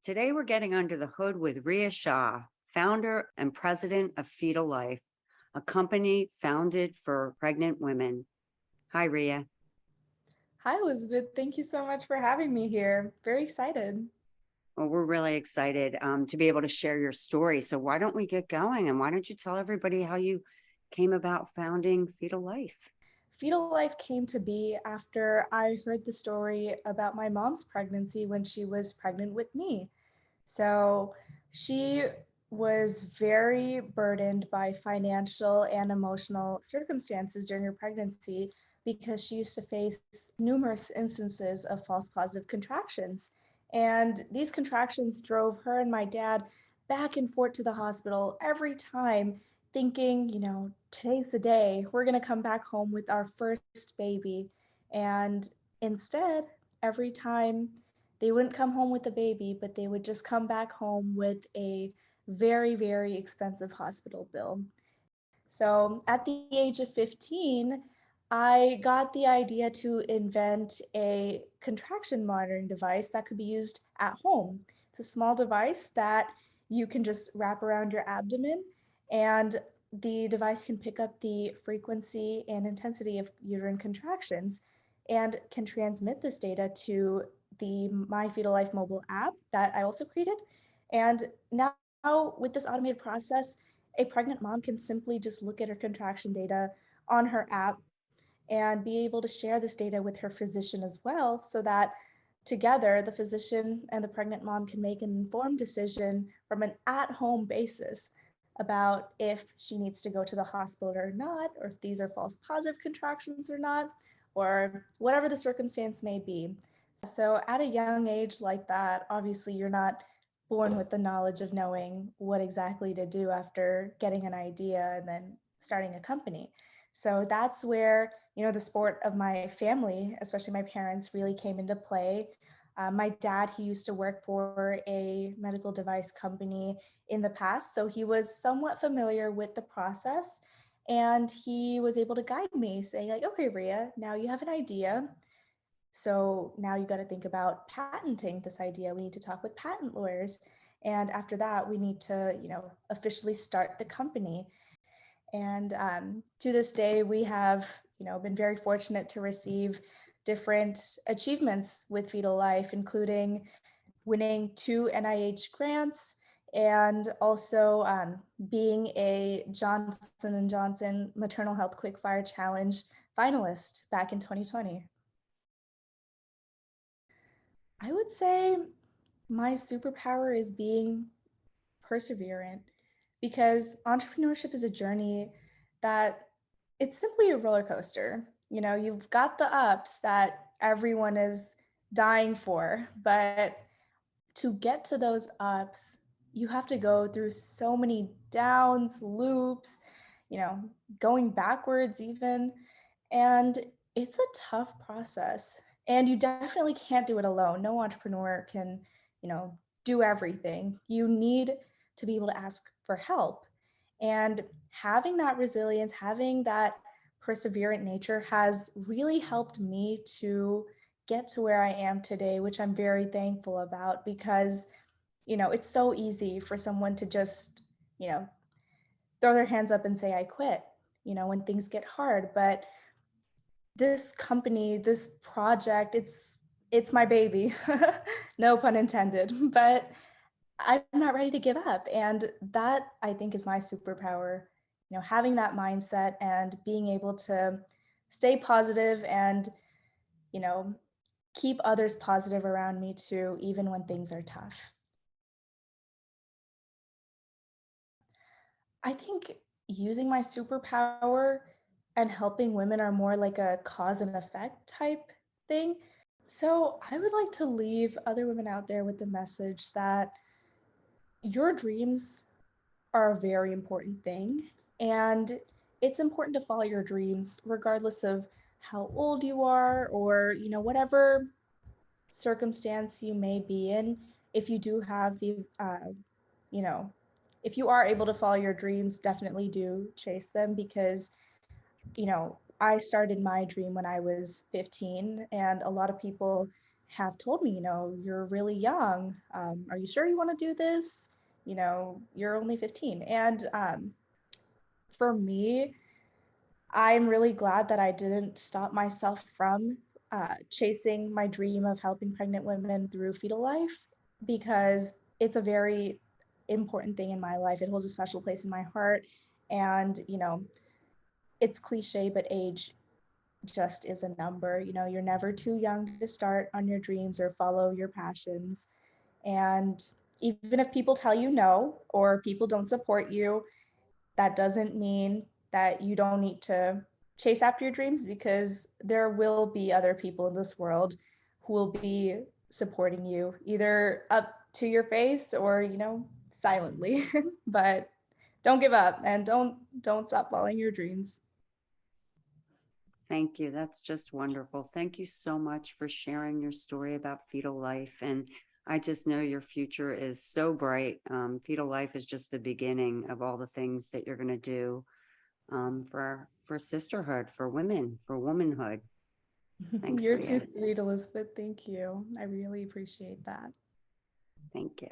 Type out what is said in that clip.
Today, we're getting under the hood with Riya Shah, founder and president of Fetal Life, a company founded for pregnant women. Hi, Riya. Hi, Elizabeth. Thank you so much for having me here. Very excited. Well, we're really excited to be able to share your story. So, why don't we get going? And why don't you tell everybody how you came about founding Fetal Life? Fetal Life came to be after I heard the story about my mom's pregnancy when she was pregnant with me. So she was very burdened by financial and emotional circumstances during her pregnancy because she used to face numerous instances of false positive contractions. And these contractions drove her and my dad back and forth to the hospital every time, thinking, today's the day, we're going to come back home with our first baby. And instead, every time they wouldn't come home with a baby, but they would just come back home with a very, very expensive hospital bill. So at the age of 15, I got the idea to invent a contraction monitoring device that could be used at home. It's a small device that you can just wrap around your abdomen, and the device can pick up the frequency and intensity of uterine contractions and can transmit this data to the My Fetal Life mobile app that I also created. And now, with this automated process, a pregnant mom can simply just look at her contraction data on her app and be able to share this data with her physician as well, so that together the physician and the pregnant mom can make an informed decision from an at-home basis about if she needs to go to the hospital or not, or if these are false positive contractions or not, or whatever the circumstance may be. So at a young age like that, obviously you're not born with the knowledge of knowing what exactly to do after getting an idea and then starting a company. So that's where, the sport of my family, especially my parents, really came into play. My dad, he used to work for a medical device company in the past, so he was somewhat familiar with the process, and he was able to guide me, saying like, okay, Ria, now you have an idea. So now you got to think about patenting this idea. We need to talk with patent lawyers. And after that, we need to, officially start the company. And to this day, we have, been very fortunate to receive different achievements with Fetal Life, including winning 2 NIH grants and also being a Johnson and Johnson Maternal Health Quickfire Challenge finalist back in 2020. I would say my superpower is being perseverant, because entrepreneurship is a journey that it's simply a roller coaster. You've got the ups that everyone is dying for, but to get to those ups, you have to go through so many downs, loops, you know, going backwards even. And it's a tough process. And you definitely can't do it alone. No entrepreneur can, you know, do everything. You need to be able to ask for help. And having that resilience, having that perseverant nature has really helped me to get to where I am today, which I'm very thankful about, because, it's so easy for someone to just, you know, throw their hands up and say, I quit, when things get hard. But this company, this project, it's my baby. No pun intended. But I'm not ready to give up. And that, I think, is my superpower, having that mindset and being able to stay positive and, you know, keep others positive around me too, even when things are tough. I think using my superpower and helping women are more like a cause and effect type thing. So I would like to leave other women out there with the message that your dreams are a very important thing. And it's important to follow your dreams regardless of how old you are, or, whatever circumstance you may be in. If you do have you know, if you are able to follow your dreams, definitely do chase them, because, I started my dream when I was 15, and a lot of people have told me, you're really young. Are you sure you want to do this? You're only 15. And for me, I'm really glad that I didn't stop myself from chasing my dream of helping pregnant women through fetal life, because it's a very important thing in my life. It holds a special place in my heart. And, it's cliche, but age just is a number. You're never too young to start on your dreams or follow your passions. And even if people tell you no or people don't support you, that doesn't mean that you don't need to chase after your dreams, because there will be other people in this world who will be supporting you either up to your face or, silently. But don't give up and don't stop following your dreams. Thank you. That's just wonderful. Thank you so much for sharing your story about fetal life. And I just know your future is so bright. Fetal life is just the beginning of all the things that you're going to do for sisterhood, for women, for womanhood. Thanks, You're too Ria. sweet, Elizabeth. Thank you. I really appreciate that. Thank you.